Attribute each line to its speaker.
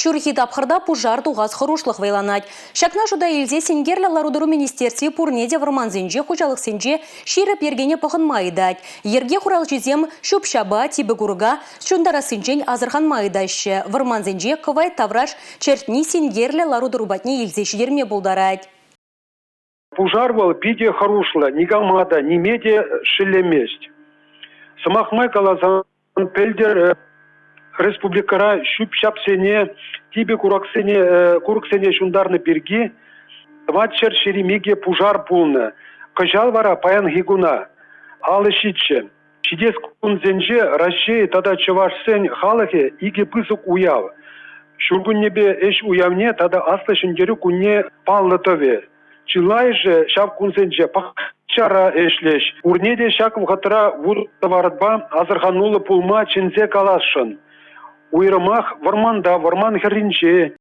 Speaker 1: Шүрхи тапхырда пужар туғаз хырушлық вейланать. Шакна жуда елзе сенгерлі ларудыру министерстве пурнеде варманзенже хучалық сенже ширы пергене пахын майдать. Ерге хурал жезем шупшаба тибі гурга шундара сенжен азырхан майдайшы. Варманзенже кывай тавраш чертни сенгерлі ларудыру батне елзе шидерме булдарать.
Speaker 2: Пужар был пиде харушлы, ни гамада, ни меде шелеместь. Самахмай калазан пельдер республикара шупшапсене, тибе кураксене шундарны берги, ватчер шеремеге пужар пулны. Кажал вара паян гигуна, алышиче. Чидес кунзенже Россия тада чавашсен халахе иге пысук уяв. Шургуннебе эш уявне тада аслы шундеру кунне паллытове. Чилай же шап кунзенже пахчара эшлеш. Урнеде шакым хатыра вур товаратба азырханулы пулма чинзе калашын. Уйрымах варман херинче.